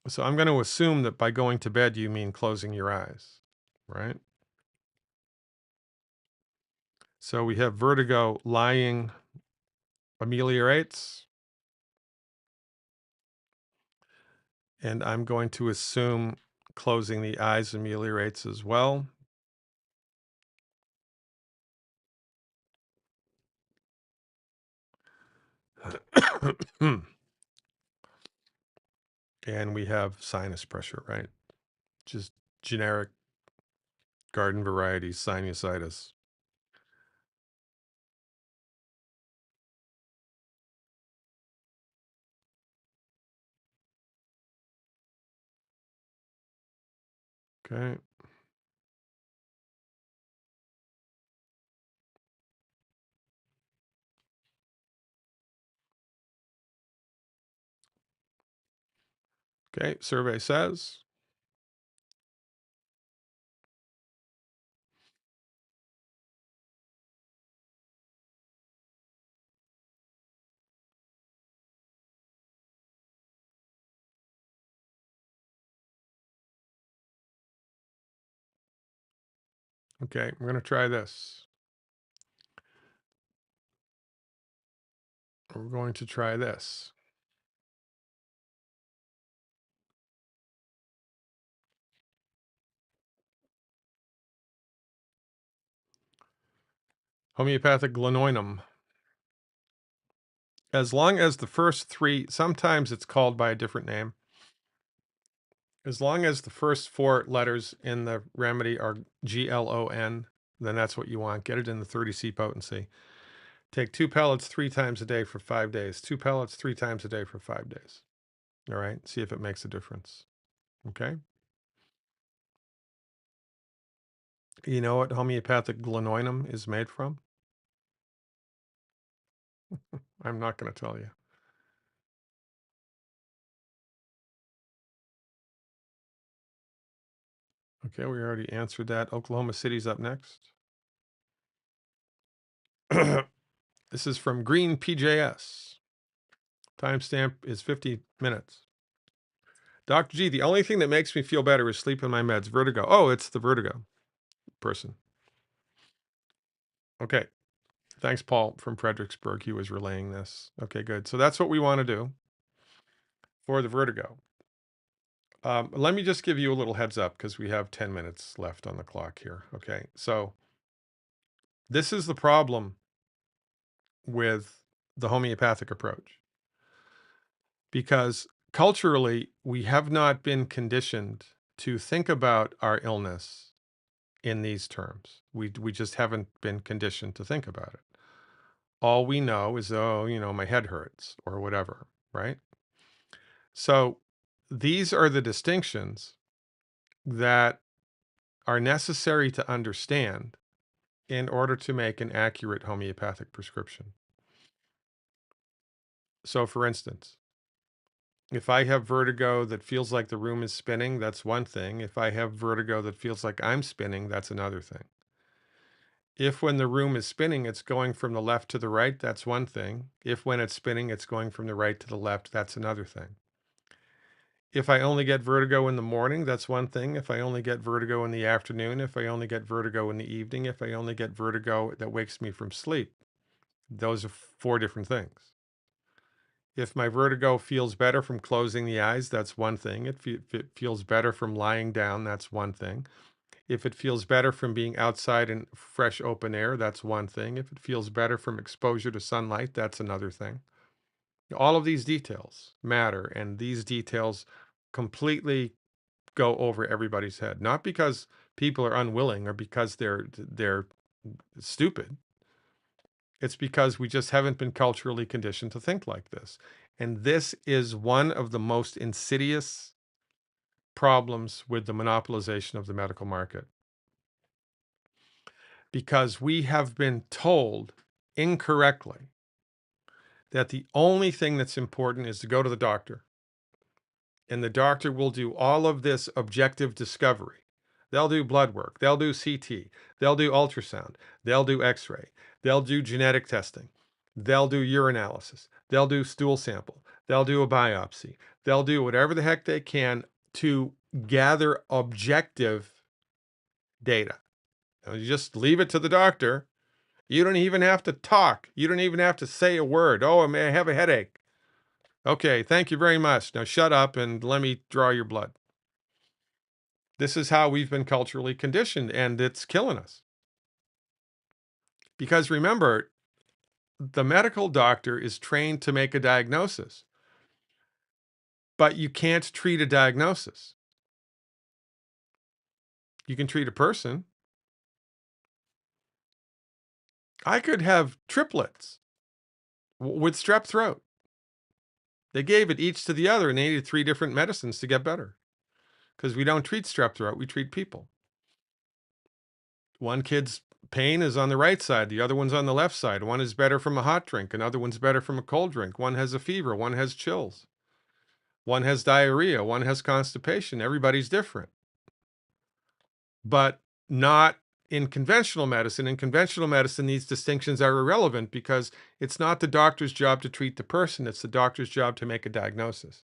so I'm going to assume that by going to bed, you mean closing your eyes, right? So we have vertigo lying ameliorates, and I'm going to assume closing the eyes ameliorates as well. And we have sinus pressure, right? Just generic garden variety sinusitis. Okay. Okay. Survey says okay, we're going to try this. We're going to try this. Homeopathic glenoinum. As long as the first 3, sometimes it's called by a different name. As long as the first 4 letters in the remedy are GLON, then that's what you want. Get it in the 30C potency. Take 2 pellets 3 times a day for 5 days. 2 pellets 3 times a day for 5 days. All right. See if it makes a difference. Okay. You know what homeopathic glenoinum is made from? I'm not going to tell you. Okay, we already answered that. Oklahoma City's up next. This is from Green PJS. Timestamp is 50 minutes. Dr. G, the only thing that makes me feel better is sleep and my meds. Vertigo. Oh, it's the vertigo person. Okay. Thanks, Paul from Fredericksburg. He was relaying this. Okay, good. So that's what we want to do for the vertigo. Let me just give you a little heads up because we have 10 minutes left on the clock here. Okay. So this is the problem with the homeopathic approach because culturally, we have not been conditioned to think about our illness in these terms. We just haven't been conditioned to think about it. All we know is, oh, my head hurts or whatever, right? So these are the distinctions that are necessary to understand in order to make an accurate homeopathic prescription. So, for instance, if I have vertigo that feels like the room is spinning, that's one thing. If I have vertigo that feels like I'm spinning, that's another thing. If when the room is spinning, it's going from the left to the right, that's one thing. If when it's spinning, it's going from the right to the left, that's another thing. If I only get vertigo in the morning, that's one thing. If I only get vertigo in the afternoon, if I only get vertigo in the evening, if I only get vertigo that wakes me from sleep, those are four different things. If my vertigo feels better from closing the eyes, that's one thing. If it feels better from lying down, that's one thing. If it feels better from being outside in fresh open air, that's one thing. If it feels better from exposure to sunlight, that's another thing. All of these details matter, and these details completely go over everybody's head. Not because people are unwilling or because they're stupid. It's because we just haven't been culturally conditioned to think like this. And this is one of the most insidious problems with the monopolization of the medical market. Because we have been told incorrectly that the only thing that's important is to go to the doctor. And the doctor will do all of this objective discovery. They'll do blood work, they'll do CT, they'll do ultrasound, they'll do x-ray, they'll do genetic testing, they'll do urinalysis, they'll do stool sample, they'll do a biopsy, they'll do whatever the heck they can to gather objective data. Now, you just leave it to the doctor. You don't even have to talk. You don't even have to say a word. Oh, I may have a headache. Okay, thank you very much. Now shut up and let me draw your blood. This is how we've been culturally conditioned, and it's killing us. Because remember, the medical doctor is trained to make a diagnosis, but you can't treat a diagnosis. You can treat a person. I could have triplets with strep throat. They gave it each to the other, and they needed 3 different medicines to get better. Because we don't treat strep throat, we treat people. One kid's pain is on the right side, the other one's on the left side. One is better from a hot drink, another one's better from a cold drink. One has a fever, one has chills. One has diarrhea, one has constipation. Everybody's different. But not in conventional medicine. In conventional medicine, these distinctions are irrelevant because it's not the doctor's job to treat the person, it's the doctor's job to make a diagnosis.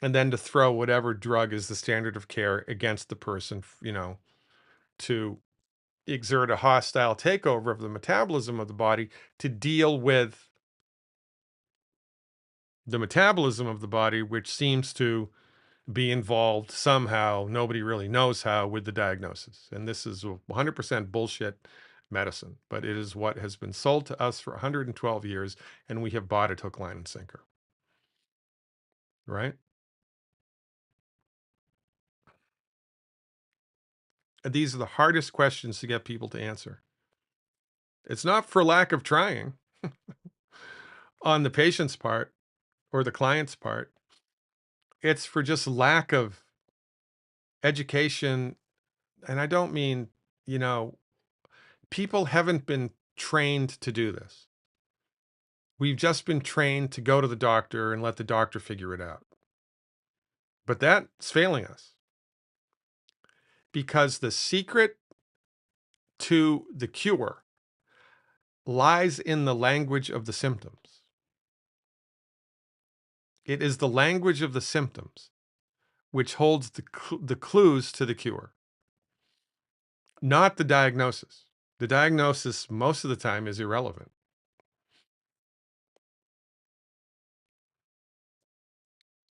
And then to throw whatever drug is the standard of care against the person, to exert a hostile takeover of the metabolism of the body to deal with the metabolism of the body, which seems to be involved somehow, nobody really knows how, with the diagnosis. And this is 100% bullshit medicine, but it is what has been sold to us for 112 years, and we have bought it hook, line, and sinker. Right? And these are the hardest questions to get people to answer. It's not for lack of trying on the patient's part or the client's part. It's for just lack of education. And I don't mean, you know, people haven't been trained to do this. We've just been trained to go to the doctor and let the doctor figure it out. But that's failing us because the secret to the cure lies in the language of the symptoms. It is the language of the symptoms which holds the clues to the cure, not the diagnosis. The diagnosis, most of the time, is irrelevant.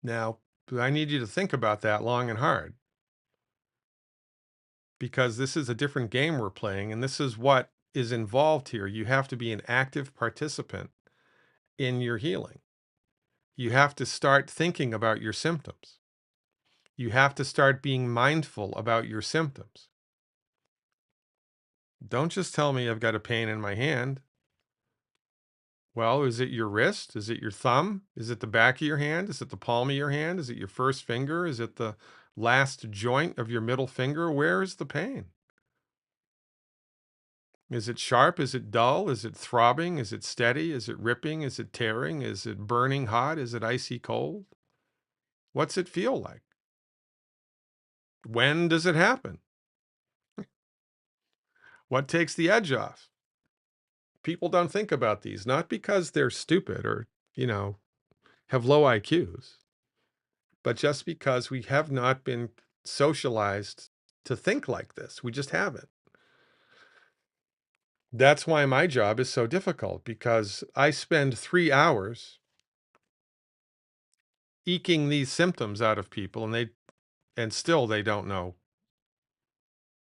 Now, I need you to think about that long and hard because this is a different game we're playing, and this is what is involved here. You have to be an active participant in your healing. You have to start thinking about your symptoms. You have to start being mindful about your symptoms. Don't just tell me I've got a pain in my hand. Well, is it your wrist? Is it your thumb? Is it the back of your hand? Is it the palm of your hand? Is it your first finger? Is it the last joint of your middle finger? Where is the pain? Is it sharp? Is it dull? Is it throbbing? Is it steady? Is it ripping? Is it tearing? Is it burning hot? Is it icy cold? What's it feel like? When does it happen? What takes the edge off? People don't think about these, not because they're stupid or, you know, have low IQs, but just because we have not been socialized to think like this. We just haven't. That's why my job is so difficult, because I spend 3 hours eking these symptoms out of people, and still they don't know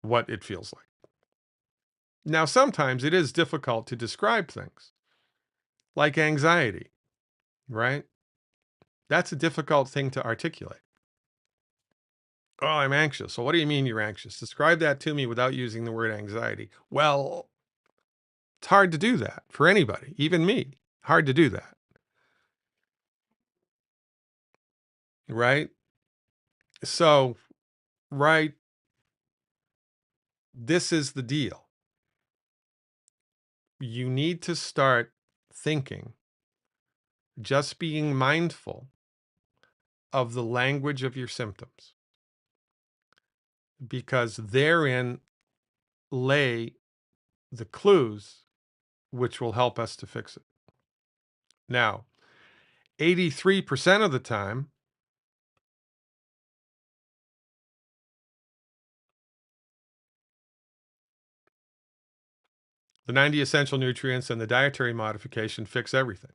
what it feels like. Now, sometimes it is difficult to describe things like anxiety, right? That's a difficult thing to articulate. Oh, I'm anxious. So what do you mean you're anxious? Describe that to me without using the word anxiety. Well, it's hard to do that for anybody, even me. Hard to do that, right? So, right, this is the deal. You need to start thinking, just being mindful of the language of your symptoms, because therein lay the clues which will help us to fix it. Now, 83% of the time, the 90 essential nutrients and the dietary modification fix everything.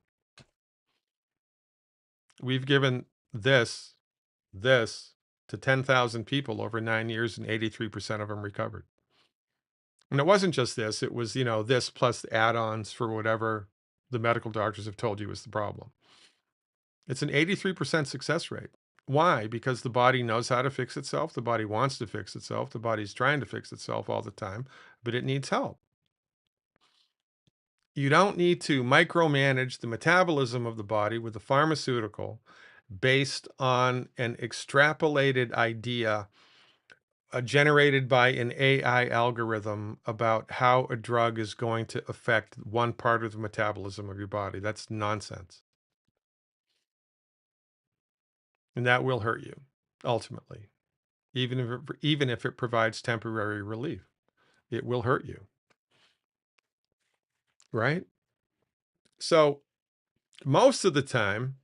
We've given this to 10,000 people over 9 years, and 83% of them recovered. And it wasn't just this, it was, this plus add-ons for whatever the medical doctors have told you is the problem. It's an 83% success rate. Why? Because the body knows how to fix itself. The body wants to fix itself. The body's trying to fix itself all the time, but it needs help. You don't need to micromanage the metabolism of the body with a pharmaceutical based on an extrapolated idea generated by an AI algorithm about how a drug is going to affect one part of the metabolism of your body. That's nonsense. And that will hurt you ultimately, even if it provides temporary relief. It will hurt you, right? So most of the time,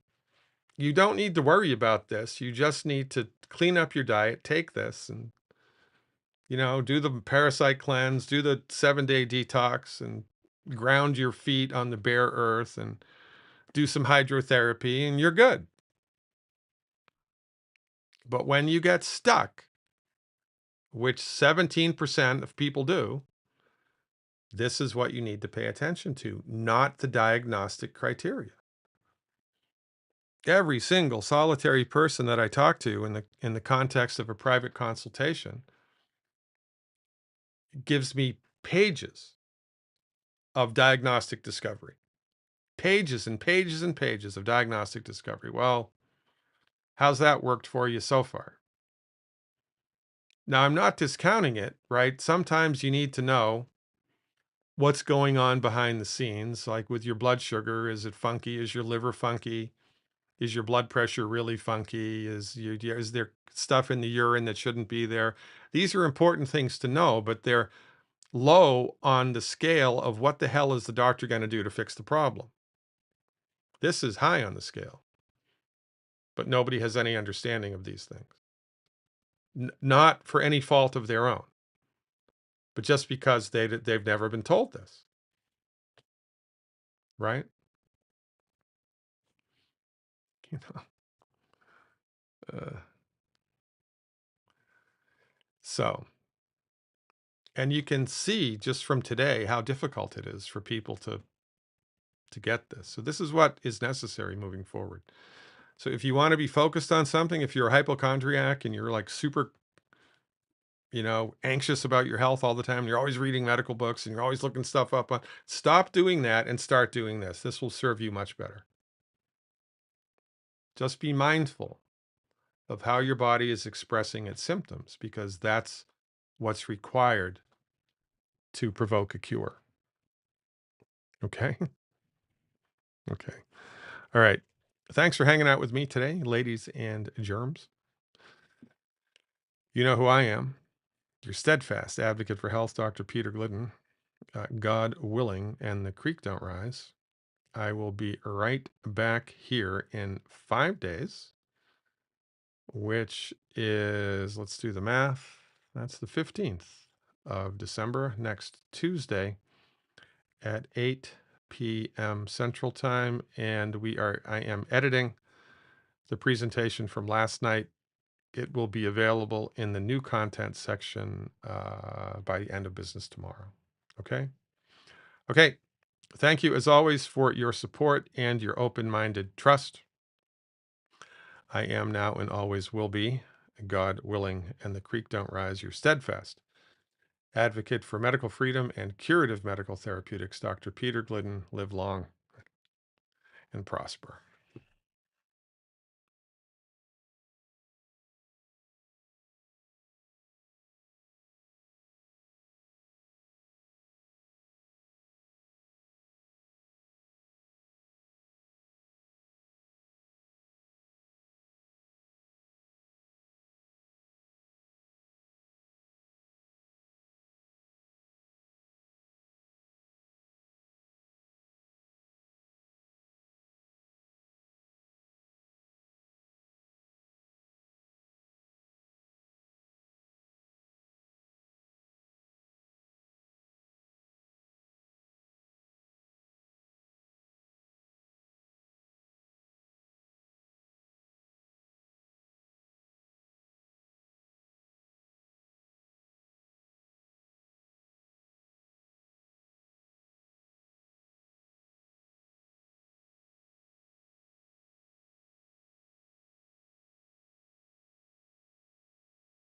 you don't need to worry about this. You just need to clean up your diet, take this, and do the parasite cleanse, do the 7-day detox, and ground your feet on the bare earth, and do some hydrotherapy, and you're good. But when you get stuck, which 17% of people do, this is what you need to pay attention to, not the diagnostic criteria. Every single solitary person that I talk to in the context of a private consultation gives me pages of diagnostic discovery. Pages and pages and pages of diagnostic discovery. Well, how's that worked for you so far? Now, I'm not discounting it, right? Sometimes you need to know what's going on behind the scenes, like with your blood sugar. Is it funky? Is your liver funky? Is your blood pressure really funky? Is there stuff in the urine that shouldn't be there? These are important things to know, but they're low on the scale of what the hell is the doctor going to do to fix the problem. This is high on the scale, but nobody has any understanding of these things. Not for any fault of their own, but just because they've never been told this, right? You know. Uh, so, and you can see just from today how difficult it is for people to get this. So this is what is necessary moving forward. So if you want to be focused on something, if you're a hypochondriac and you're like super, anxious about your health all the time, and you're always reading medical books and you're always looking stuff up on, stop doing that and start doing this. This will serve you much better. Just be mindful of how your body is expressing its symptoms because that's what's required to provoke a cure. Okay? Okay. All right. Thanks for hanging out with me today, ladies and germs. You know who I am. Your steadfast advocate for health, Dr. Peter Glidden. God willing, and the creek don't rise. I will be right back here in 5 days, which is, let's do the math. That's the 15th of December, next Tuesday at 8 p.m. Central Time. And I am editing the presentation from last night. It will be available in the new content section by the end of business tomorrow. Okay. Okay. Thank you, as always, for your support and your open minded trust. I am now and always will be, God willing, and the creek don't rise, your steadfast advocate for medical freedom and curative medical therapeutics, Dr. Peter Glidden. Live long and prosper.